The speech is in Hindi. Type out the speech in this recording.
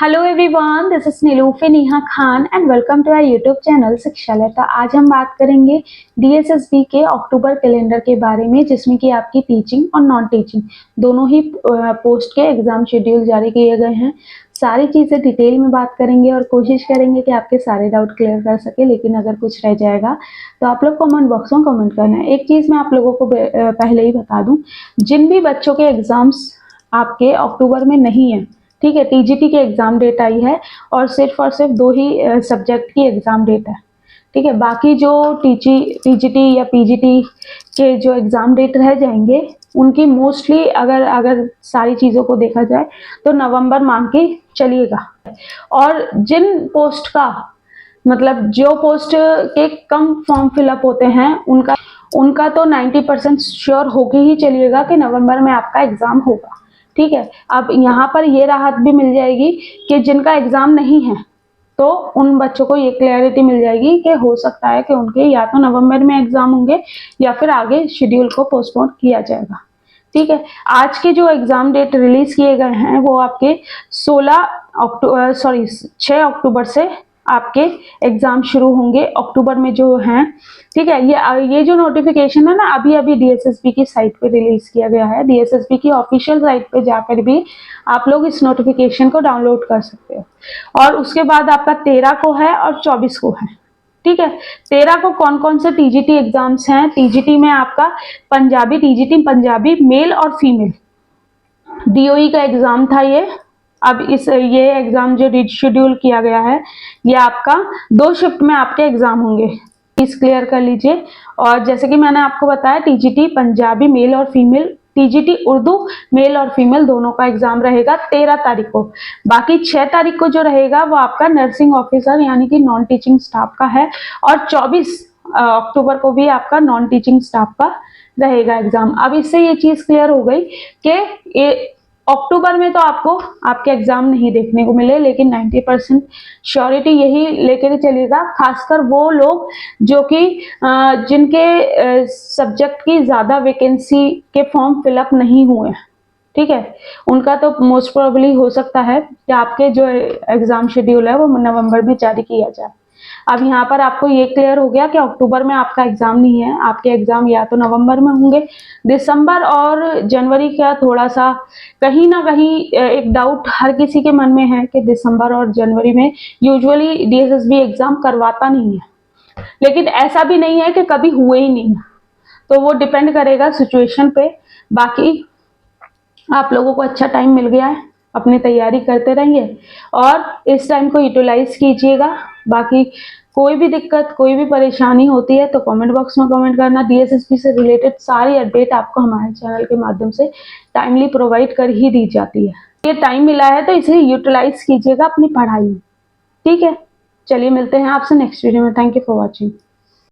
Hello everyone, this is Nilufe Neha Khan and welcome to our YouTube channel Shikshalaya. तो आज हम बात करेंगे डीएसएसबी के अक्टूबर कैलेंडर के बारे में, जिसमें कि आपकी टीचिंग और नॉन टीचिंग दोनों ही पोस्ट के एग्जाम शेड्यूल जारी किए गए हैं। सारी चीज़ें डिटेल में बात करेंगे और कोशिश करेंगे कि आपके सारे डाउट क्लियर कर सके। लेकिन अगर कुछ रह जाएगा तो आप लोग कमेंट बॉक्स में कमेंट करना है। एक चीज़ मैं आप लोगों को पहले ही बता दूं, जिन भी बच्चों के एग्जाम्स आपके अक्टूबर में नहीं है, ठीक है, टीजीटी की एग्जाम डेट आई है और सिर्फ दो ही सब्जेक्ट की एग्जाम डेट है, ठीक है। बाकी जो टीजीटी या पीजीटी के जो एग्जाम डेट रह जाएंगे उनकी मोस्टली अगर सारी चीज़ों को देखा जाए तो नवंबर मान के चलिएगा। और जिन पोस्ट का मतलब जो पोस्ट के कम फॉर्म फिलअप होते हैं उनका तो 90% श्योर होके ही चलिएगा कि नवंबर में आपका एग्जाम होगा, ठीक है। अब यहाँ पर ये राहत भी मिल जाएगी कि जिनका एग्जाम नहीं है तो उन बच्चों को ये क्लैरिटी मिल जाएगी कि हो सकता है कि उनके या तो नवंबर में एग्जाम होंगे या फिर आगे शेड्यूल को पोस्टपोन किया जाएगा, ठीक है। आज के जो एग्जाम डेट रिलीज किए गए हैं वो आपके 6 अक्टूबर से आपके एग्जाम शुरू होंगे अक्टूबर में जो हैं, ठीक है। ये जो नोटिफिकेशन है ना, अभी अभी डीएसएसबी की साइट पे रिलीज किया गया है। डीएसएसबी की ऑफिशियल साइट पे जाकर भी आप लोग इस नोटिफिकेशन को डाउनलोड कर सकते हो। और उसके बाद आपका 13 को है और 24 को है, ठीक है। 13 को कौन कौन से टीजीटी एग्जाम्स हैं? टीजीटी में आपका टीजीटी पंजाबी मेल और फीमेल डीओई का एग्जाम था ये। अब ये एग्जाम जो शेड्यूल किया गया है ये आपका 2 शिफ्ट में आपके एग्जाम होंगे, प्लीज क्लियर कर लीजिए। और जैसे कि मैंने आपको बताया, टीजीटी पंजाबी मेल और फीमेल, टीजीटी उर्दू मेल और फीमेल दोनों का एग्जाम रहेगा 13 तारीख को। बाकी 6 तारीख को जो रहेगा वो आपका नर्सिंग ऑफिसर यानी कि नॉन टीचिंग स्टाफ का है। और 24 अक्टूबर को भी आपका नॉन टीचिंग स्टाफ का रहेगा एग्जाम। अब इससे ये चीज क्लियर हो गई कि अक्टूबर में तो आपको आपके एग्जाम नहीं देखने को मिले, लेकिन 90% श्योरिटी यही लेकर चलिएगा, खासकर वो लोग जो कि जिनके सब्जेक्ट की ज्यादा वैकेंसी के फॉर्म फिलअप नहीं हुए, ठीक है। उनका तो मोस्ट प्रोबेबली हो सकता है कि आपके जो एग्जाम शेड्यूल है वो नवंबर में जारी किया जाए। अब यहाँ पर आपको ये क्लियर हो गया कि अक्टूबर में आपका एग्जाम नहीं है, आपके एग्जाम या तो नवंबर में होंगे। दिसंबर और जनवरी का थोड़ा सा कहीं ना कहीं एक डाउट हर किसी के मन में है कि दिसंबर और जनवरी में यूजुअली डीएसएसबी एग्जाम करवाता नहीं है, लेकिन ऐसा भी नहीं है कि कभी हुए ही नहीं, तो वो डिपेंड करेगा सिचुएशन पे। बाकी आप लोगों को अच्छा टाइम मिल गया है, अपनी तैयारी करते रहिए और इस टाइम को यूटिलाइज कीजिएगा। बाकी कोई भी दिक्कत, कोई भी परेशानी होती है तो कमेंट बॉक्स में कमेंट करना। डीएसएसबी से रिलेटेड सारी अपडेट आपको हमारे चैनल के माध्यम से टाइमली प्रोवाइड कर ही दी जाती है। ये टाइम मिला है तो इसे यूटिलाइज कीजिएगा अपनी पढ़ाई में, ठीक है। चलिए मिलते हैं आपसे नेक्स्ट वीडियो में। Thank you for watching.